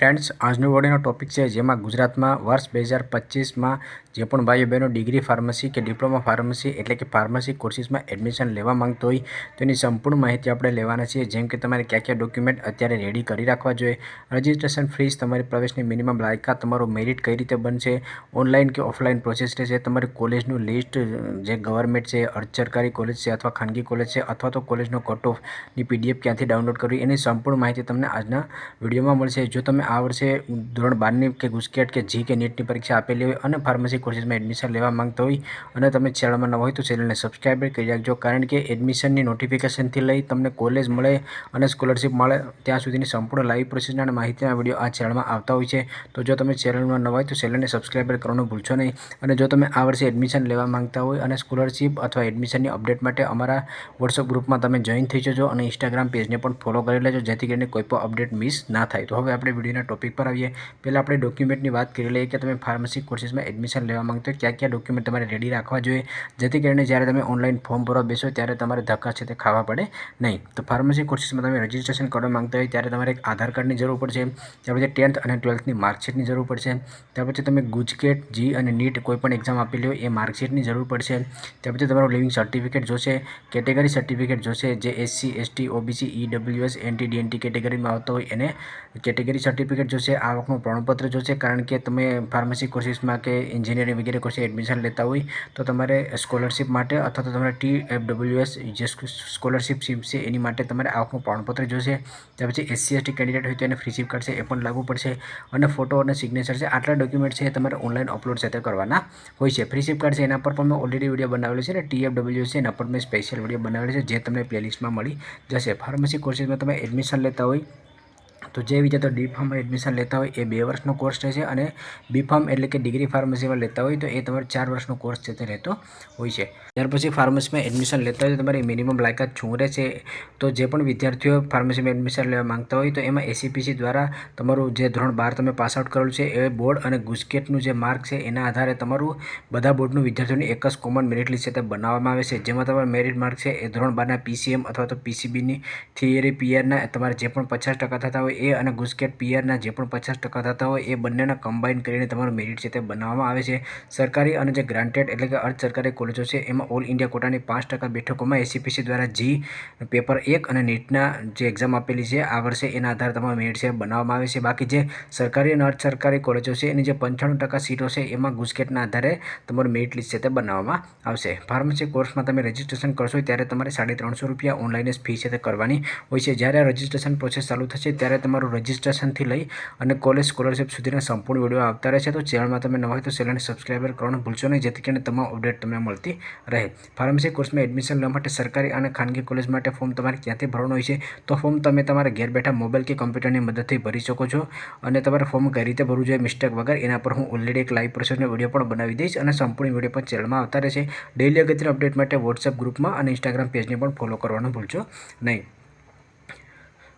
Friends આજનો વિડિયોનો topic છે જેમાં ગુજરાતમાં વર્ષ 2025માં જે પણ ભાઈઓ બહેનો ડિગ્રી ફાર્મસી કે ડિપ્લોમા ફાર્મસી એટલે કે ફાર્મસી કોર્સિસમાં એડમિશન લેવા માંગતો હોય તેની સંપૂર્ણ માહિતી આપણે લેવાના છીએ। જેમ કે તમારે કયા ડોક્યુમેન્ટ અત્યારે રેડી કરી રાખવા જોઈએ, રજિસ્ટ્રેશન ફીસ, તમારી પ્રવેશની મિનિમમ લાયકાત, તમારું મેરિટ કઈ રીતે બનશે, ઓનલાઈન કે ઓફલાઈન પ્રોસેસ રહેશે, તમારી કોલેજનું લિસ્ટ જે ગવર્મેન્ટ છે, અર્ધ સરકારી કોલેજ છે અથવા ખાનગી કોલેજ છે અથવા તો કોલેજનો કટ ઓફની પીડીએફ ક્યાંથી ડાઉનલોડ કરવી એની સંપૂર્ણ માહિતી તમને આજના વિડીયોમાં મળશે। જો તમે આ વર્ષે ધોરણ 12ની કે ગુસ્કેટ કે જી કે નીટની પરીક્ષા આપેલી હોય અને ફાર્મસી કોર્સિસમાં એડમિશન લેવા માંગતા હોય અને તમે ચેનલમાં નવા હોય તો ચેનલને સબસ્ક્રાઈબ કરી રાખજો, કારણ કે એડમિશનની નોટિફિકેશનથી લઈ તમને કોલેજ મળે અને સ્કોલરશિપ મળે ત્યાં સુધીની સંપૂર્ણ લાઈવ પ્રોસેસના અને માહિતીના વિડીયો આ ચેનલમાં આવતા હોય છે। તો જો તમે ચેનલમાં નવા હોય તો ચેનલને સબસ્ક્રાઈબ કરવાનું ભૂલશો નહીં। અને જો તમે આ વર્ષે એડમિશન લેવા માંગતા હોય અને સ્કોલરશિપ અથવા એડમિશનની અપડેટ માટે અમારા વોટ્સઅપ ગ્રુપમાં તમે જોઈન થઈ જજો અને ઇન્સ્ટાગ્રામ પેજને પણ ફોલો કરી લેજો, જેથી કરીને કોઈ પણ અપડેટ મિસ ના થાય। તો હવે આપણે વિડીયોના ટોપિક પર આવીએ। પહેલાં આપણે ડોક્યુમેન્ટની વાત કરી લઈએ કે તમે ફાર્મસી કોર્સિસમાં એડમિશન લેવા માંગતો હોય કયા ડોક્યુમેન્ટ તમારે રેડી રાખવા જોઈએ, જેથી કરીને જ્યારે તમે ઓનલાઈન ફોર્મ ભરવા બેસો ત્યારે તમારે ધક્કા છે તે ખાવા પડે નહીં। તો ફાર્મસી કોર્સિસમાં તમે રજિસ્ટ્રેશન કરવા માંગતા હોય ત્યારે તમારે એક આધાર કાર્ડની જરૂર પડશે, ત્યાર પછી 10th અને 12thની માર્કશીટની જરૂર પડશે, ત્યાર પછી તમે ગુજકેટ, જી અને નીટ કોઈ પણ એક્ઝામ આપેલી હોય એ માર્કશીટની જરૂર પડશે, ત્યાર પછી તમારું લિવિંગ સર્ટિફિકેટ જોશે, કેટેગરી સર્ટિફિકેટ જોશે, જે SC, ST, OBC, EWS, NT, DNT કેટેગરીમાં આવતો હોય એને કેટેગરી સર્ટિફિકેટ જોશે, આવકનું પ્રમાણપત્ર જોશે, કારણ કે તમે ફાર્મસી કોર્સિસમાં કે એન્જિનિયરિંગ વગેરે કોર્સ એડમિશન લેતા હોય તો તમારે સ્કોલરશિપ માટે અથવા તો તમારે TFWS જે સ્કોલરશિપ છે એની માટે તમારે આવકનું પ્રમાણપત્ર જોશે। ત્યાર પછી SC, ST કેન્ડિડેટ હોય તો એને ફ્રી સિપ કાર્ડ છે એ પણ લાગુ પડશે અને ફોટો અને સિગ્નેચર છે, આટલા ડોક્યુમેન્ટ છે એ તમારે ઓનલાઈન અપલોડ સાથે કરવાના હોય છે। ફ્રી સિપ કાર્ડ છે એના પર પણ મેં ઓલરેડી વિડીયો બનાવેલો છે અને TFWS છે એના પર મેં સ્પેશિયલ વિડીયો બનાવેલો છે જે તમને પ્લેલિસ્ટમાં મળી જશે। ફાર્મસી કોર્સિસમાં તમે એડમિશન લેતા હોય તો જે વિદ્યાર્થીઓ ડી ફાર્મમાં એડમિશન લેતા હોય એ 2 વર્ષનો કોર્સ રહેશે અને બી ફાર્મ એટલે કે ડિગ્રી ફાર્મસીમાં લેતા હોય તો એ તમારે 4 વર્ષનો કોર્સ છે તે રહેતો હોય છે। ત્યાર પછી ફાર્મસીમાં એડમિશન લેતા હોય તો તમારી મિનિમમ લાયકાત શું રહેશે, તો જે પણ વિદ્યાર્થીઓ ફાર્મસીમાં એડમિશન લેવા માંગતા હોય તો એમાં ACPC દ્વારા તમારું જે ધોરણ 12 તમે પાસ આઉટ કરેલું છે એ બોર્ડ અને ગુજકેટનું જે માર્ક છે એના આધારે તમારું બધા બોર્ડનું વિદ્યાર્થીઓની એક જ કોમન મેરિટ લિસ્ટ છે તે બનાવવામાં આવે છે, જેમાં તમારા મેરિટ માર્ક છે એ ધોરણ 12ના PCM અથવા તો PCBની થિયરી પીઆરના તમારે જે પણ 50% થતા હોય એ અને ગુજકેટ પીઆરના જે પણ 50% થતા હોય એ બંનેના કમ્બાઈન કરીને તમારું મેરિટ છે તે બનાવવામાં આવે છે। સરકારી અને જે ગ્રાન્ટેડ એટલે કે અર્ધ સરકારી કોલેજો છે એમાં ઓલ ઇન્ડિયા કોટાની 5% બેઠકોમાં ACPC દ્વારા જી પેપર 1 અને નીટના જે એક્ઝામ આપેલી છે આ વર્ષે એના આધારે તમારું મેરિટ છે બનાવવામાં આવે છે। બાકી જે સરકારી અને અર્ધ સરકારી કોલેજો છે એની જે 95% સીટો છે એમાં ગુજકેટના આધારે તમારું મેરિટ લિસ્ટ છે તે બનાવવામાં આવશે। ફાર્મસી કોર્સમાં તમે રજિસ્ટ્રેશન કરશો ત્યારે તમારે ₹350 ઓનલાઈન જ ફી છે તે કરવાની હોય છે। જ્યારે આ રજિસ્ટ્રેશન પ્રોસેસ ચાલુ થશે ત્યારે તમારું રજિસ્ટ્રેશનથી લઈ અને કોલેજ સ્કોલરશિપ સુધીના સંપૂર્ણ વિડીયો આવતા રહેશે। તો ચેનલમાં તમે નવા હોય તો ચેનલને સબસ્ક્રાઈબ કરવાનું ભૂલશો નહીં, જેથી કરીને તમામ અપડેટ તમને મળતી રહે। ફાર્મસી કોર્સમાં એડમિશન લેવા માટે સરકારી અને ખાનગી કોલેજ માટે ફોર્મ તમારે ક્યાંથી ભરવાનું હોય છે, તો ફોર્મ તમે તમારા ઘેર બેઠા મોબાઈલ કે કમ્પ્યુટરની મદદથી ભરી શકો છો અને તમારે ફોર્મ કઈ રીતે ભરવું જોઈએ મિસ્ટેક વગર એના પર હું ઓલરેડી એક લાઈવ પ્રોસેસનો વિડીયો પણ બનાવી દઈશ અને સંપૂર્ણ વિડીયો પણ ચેનલમાં આવતા રહેશે। ડેઇલી અગત્યના અપડેટ માટે વોટ્સઅપ ગ્રુપમાં અને ઇન્સ્ટાગ્રામ પેજને પણ ફોલો કરવાનું ભૂલશો નહીં।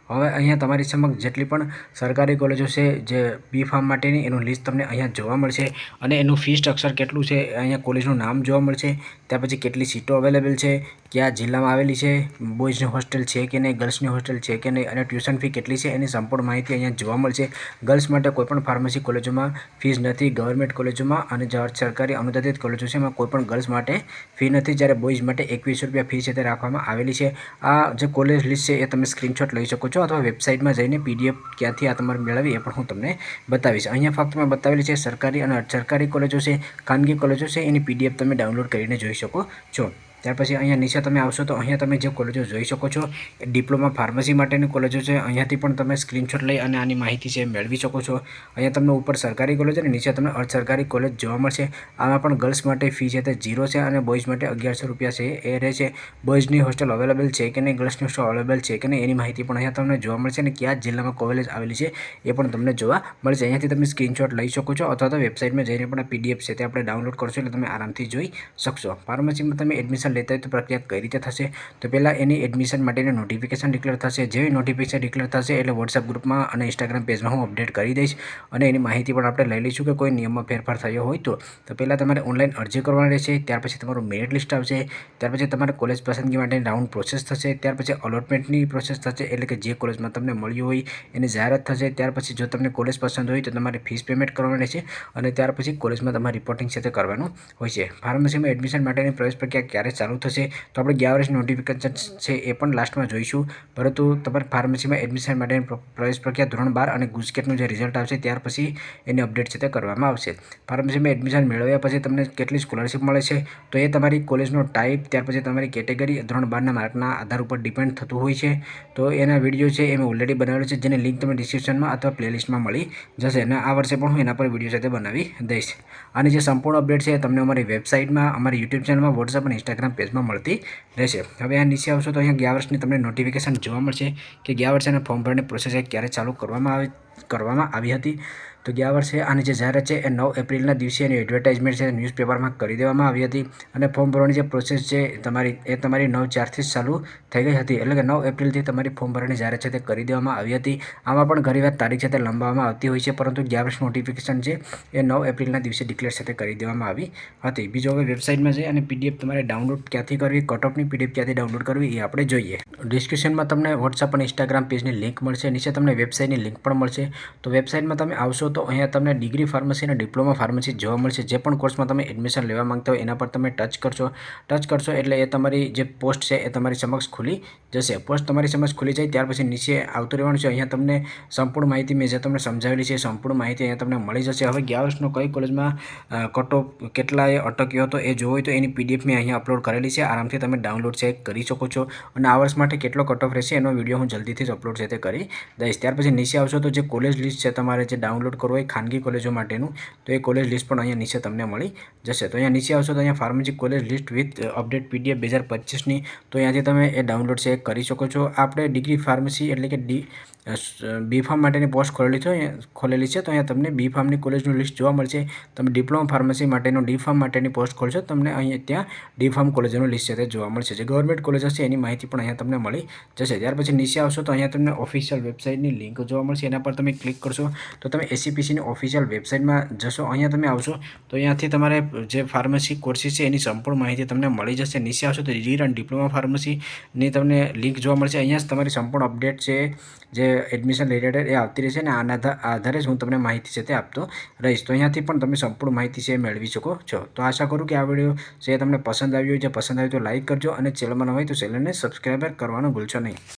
હવે અહીંયા તમારી સમક્ષ જેટલી પણ સરકારી કોલેજો છે જે બી ફાર્મ માટેની એનું લિસ્ટ તમને અહીંયા જોવા મળશે અને એનું ફી સ્ટ્રક્ચર કેટલું છે, અહીંયા કોલેજનું નામ જોવા મળશે, ત્યાર પછી કેટલી સીટો અવેલેબલ છે, કયા જિલ્લામાં આવેલી છે, બોયઝની હોસ્ટેલ છે કે નહીં, ગર્લ્સની હોસ્ટેલ છે કે નહીં અને ટ્યુશન ફી કેટલી છે એની સંપૂર્ણ માહિતી અહીંયા જોવા મળશે। ગર્લ્સ માટે કોઈપણ ફાર્મસી કોલેજોમાં ફીસ નથી, ગવર્મેન્ટ કોલેજોમાં અને જે સરકારી અનુદાનિત કોલેજો છે એમાં કોઈપણ ગર્લ્સ માટે ફી નથી, જ્યારે બોયઝ માટે ₹21 ફી છે તે રાખવામાં આવેલી છે। આ જે કોલેજ લિસ્ટ છે એ તમે સ્ક્રીનશોટ લઈ શકો છો અથવા વેબસાઇટમાં જઈને PDF ક્યાંથી આ તમારે મેળવી એ પણ હું તમને બતાવીશ। અહીંયા ફક્ત મેં બતાવેલી છે સરકારી અને અર્ધ સરકારી કોલેજો છે, ખાનગી કોલેજો છે એની PDF તમે ડાઉનલોડ કરીને જોઈ શકો છો। ત્યાર પછી અહીંયા નીચે તમે આવશો તો અહીંયા તમે જે કોલેજો જોઈ શકો છો એ ડિપ્લોમા ફાર્મસી માટેની કોલેજો છે, અહીંયાથી પણ તમે સ્ક્રીનશોટ લઈ અને આની માહિતી છે મેળવી શકો છો। અહીંયા તમને ઉપર સરકારી કોલેજ અને નીચે તમને અર્ધ સરકારી કોલેજ જોવા મળશે। આમાં પણ ગર્લ્સ માટે ફી છે તે 0 છે અને બોયઝ માટે ₹1100 છે એ રહેશે। બોયઝની હોસ્ટેલ અવેલેબલ છે કે નહીં, ગર્લ્સની હોસ્ટેલ અવેલેબલ છે કે નહીં એની માહિતી પણ અહીંયા તમને જોવા મળશે અને કયા જિલ્લામાં કોલેજ આવેલી છે એ પણ તમને જોવા મળશે। અહીંયાથી તમે સ્ક્રીનશોટ લઈ શકો છો અથવા તો વેબસાઇટમાં જઈને પણ PDF છે તે આપણે ડાઉનલોડ કરશો એટલે તમે આરામથી જોઈ શકશો। ફાર્મસીમાં તમે એડમિશન લેતા હોય તો પ્રક્રિયા કઈ રીતે થશે? તો પહેલાં એની એડમિશન માટેની નોટિફિકેશન ડિક્લેર થશે. જેવી નોટિફિકેશન ડિક્લેર થશે એટલે વોટ્સએપ ગ્રુપમાં અને ઇન્સ્ટાગ્રામ પેજમાં હું અપડેટ કરી દઈશ અને એની માહિતી પણ આપણે લઈ લઈશું કે કોઈ નિયમમાં ફેરફાર થયો હોય તો પહેલાં તમારે ઓનલાઈન અરજી કરવાની રહેશે. ત્યાર પછી તમારું મેરિટ લિસ્ટ આવશે. ત્યાર પછી તમારે કોલેજ પસંદગી માટેની રાઉન્ડ પ્રોસેસ થશે. ત્યાર પછી અલોટમેન્ટની પ્રોસેસ થશે એટલે કે જે કોલેજમાં તમને મળ્યું હોય એની જાહેરાત થશે. ત્યાર પછી જો તમને કોલેજ પસંદ હોય તો તમારે ફીસ પેમેન્ટ કરવાની રહેશે અને ત્યાર પછી કોલેજમાં તમારે રિપોર્ટિંગ સાથે કરવાનું હોય છે. ફાર્મસીમાં એડમિશન માટેની પ્રવેશ પ્રક્રિયા ક્યારે ચાલુ થશે? તો આપણે ગયા વર્ષની નોટિફિકેશન છે એ પણ લાસ્ટમાં જોઈશું, પરંતુ તમારે ફાર્મસીમાં એડમિશન માટેની પ્રવેશ પ્રક્રિયા ધોરણ 12 અને ગુજકેટનું જે રિઝલ્ટ આવશે ત્યાર પછી એની અપડેટ છે તે કરવામાં આવશે. ફાર્મસીમાં એડમિશન મેળવ્યા પછી તમને કેટલી સ્કોલરશિપ મળે છે તો એ તમારી કોલેજનો ટાઈપ, ત્યાર પછી તમારી કેટેગરી, ધોરણ 12ના માર્કના આધાર ઉપર ડિપેન્ડ થતું હોય છે. તો એના વિડીયો છે એ મેં ઓલરેડી બનાવેલો છે, જેની લિંક તમને ડિસ્ક્રિપ્શનમાં અથવા પ્લેલિસ્ટમાં મળી જશે અને આ વર્ષે પણ હું એના પર વિડીયો સાથે બનાવી દઈશ. અને જે સંપૂર્ણ અપડેટ છે તમને અમારી વેબસાઇટમાં, અમારી યુટ્યુબ ચેનલમાં, વોટ્સએપ અને ઇન્સ્ટાગ્રામ પેજમાં મળતી રહેશે. હવે આ નીચે આવશો તો અહીંયા ગયા વર્ષની તમને નોટિફિકેશન જોવા મળશે કે ગયા વર્ષે ફોર્મ ભરવાની પ્રોસેસ ક્યારે ચાલુ કરવામાં આવી હતી. તો ગયા વર્ષે આની જે જાહેરાત છે એ 9 એપ્રિલના દિવસે એની એડવર્ટાઇઝમેન્ટ છે ન્યૂઝપેપરમાં કરી દેવામાં આવી હતી અને ફોર્મ ભરવાની જે પ્રોસેસ છે તમારી 9/4થી જ ચાલુ થઈ ગઈ હતી. એટલે કે 9 એપ્રિલથી તમારી ફોર્મ ભરવાની જાહેરાત છે તે કરી દેવામાં આવી હતી. આમાં પણ ઘણીવાર તારીખ છે તે લંબાવવામાં આવતી હોય છે, પરંતુ ગયા વર્ષનું નોટિફિકેશન છે એ 9 એપ્રિલના દિવસે ડિક્લેર સાથે કરી દેવામાં આવી હતી. બીજો હવે વેબસાઇટમાં જઈ અને પીડીએફ તમારે ડાઉનલોડ ક્યાંથી કરવી, કટઓફની પીડીએફ ક્યાંથી ડાઉનલોડ કરવી એ આપણે જોઈએ. ડિસ્ક્રિપ્શનમાં તમને વોટ્સએપ અને ઇન્સ્ટાગ્રામ પેજની લિંક મળશે. નીચે તમને વેબસાઇટની લિંક પણ મળશે. તો વેબસાઇટમાં તમે આવશો તો અહીંયા તમને ડિગ્રી ફાર્મસી અને ડિપ્લોમા ફાર્મસી જોવા મળશે. જે પણ કોર્સમાં તમે એડમિશન લેવા માંગતા હોય એના પર તમે ટચ કરશો એટલે એ તમારી જે પોસ્ટ છે એ તમારી સમક્ષ ખુલી જશે. પોસ્ટ તમારી સમક્ષ ખુલી જાય ત્યાર પછી નીચે આવતું રહેવાનું છે. અહીંયા તમને સંપૂર્ણ માહિતી મેં જે તમને સમજાવેલી છે સંપૂર્ણ માહિતી અહીંયા તમને મળી જશે. હવે ગયા વર્ષનો કઈ કોલેજમાં કટઓફ કેટલાએ અટક્યો હતો એ જોવો હોય તો એની પીડીએફ મેં અહીંયા અપલોડ કરેલી છે. આરામથી તમે ડાઉનલોડ છે કરી શકો છો અને આ વર્ષ માટે કેટલો કટઓફ રહેશે એનો વિડીયો હું જલ્દીથી જ અપલોડ છે તે કરી દઈશ. ત્યાર પછી નીચે આવશો તો જે કોલેજ લિસ્ટ છે તમારે જે ડાઉનલોડ કરવું હોય ખાનગી કોલેજો માટેનું, તો એ કોલેજ લિસ્ટ પણ અહીંયા નીચે તમને મળી જશે. તો અહીંયા નીચે આવશો તો અહીંયા pharmacy college list with update PDF 2025ની, તો અહીંયાથી તમે એ ડાઉનલોડ છે કરી શકો છો. આપણે ડિગ્રી ફાર્મસી એટલે કે બી ફાર્મ માટેની પોસ્ટ ખોલેલી છે તો અહીંયા તમને બી ફાર્મની કોલેજનું લિસ્ટ જોવા મળશે. તમે ડિપ્લોમા ફાર્મસી માટેનું ડી ફાર્મ માટેની પોસ્ટ ખોલશો તમને અહીંયા ત્યાં ડી ફાર્મ કોલેજોનું લિસ્ટ છે તે જોવા મળશે. જે ગવર્મેન્ટ કોલેજ હશે એની માહિતી પણ અહીંયા તમને મળી જશે. ત્યાર પછી નીચે આવશો તો અહીંયા તમને ઓફિશિયલ વેબસાઇટની લિંક જોવા મળશે. એના પર તમે ક્લિક કરશો તો તમે એસીપીસીની ઓફિશિયલ વેબસાઇટમાં જશો. અહીંયા તમે આવશો તો અહીંયાથી તમારે જે ફાર્મસી કોર્સીસ છે એની સંપૂર્ણ માહિતી તમને મળી જશે. નીચે આવશો તો ડિગ્રી અને ડિપ્લોમા ફાર્મસીની તમને લિંક જોવા મળશે. અહીંયા જ તમારી સંપૂર્ણ અપડેટ છે જે એડમિશન રિલેટેડ એ આવતી રહેશે અને આના આધારે જ હું તમને માહિતી છે તે આપતો રહીશ. તો અહીંયાથી પણ તમે સંપૂર્ણ માહિતી છે મેળવી શકો છો. તો આશા કરું કે આ વિડીયો છે તમને પસંદ આવ્યો હોય. જો પસંદ આવ્યો તો લાઇક કરજો અને ચેનલમાં ન હોય તો ચેનલને સબસ્ક્રાઈબ કરવાનું ભૂલશો નહીં.